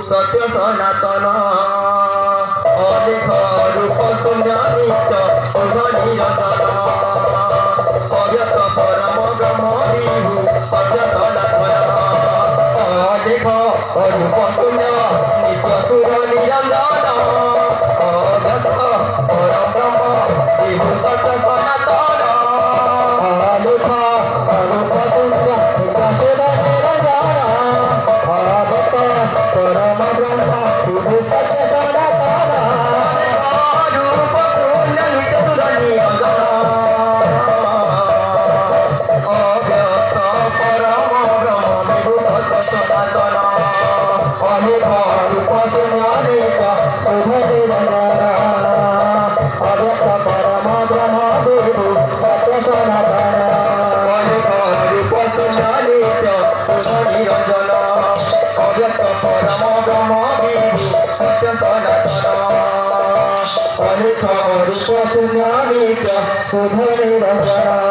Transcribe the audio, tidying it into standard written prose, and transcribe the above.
सत्य सनातन अनेक रूप शून्य नित्य शुभ निरंजन अव्यक्त परम ब्रह्म विभु सत्य सनातन अनेक रूप शून्य नित्य शुभ निरंजन अव्यक्त परम ब्रह्म विभु सत्य सनातन अनेक रूप शून्य नित्य शुभ निरंजन अव्यक्त परम ब्रह्म विभु सत्य सनातन रूप शून्य नित्य शुभ निरंजन अव्यक्त परम ब्रह्म विभु सत्य सनातन अनेक रूप शून्य नित्य शुभ निरंजन अव्यक्त परम ब्रह्म विभु सत्य सनातन अनेक रूप शून्य नित्य शुभ निरंजन अव्यक्त परम ब्रह्म विभु सत्य सनातन अनेक रूप शून्य नित्य शुभ निरंजन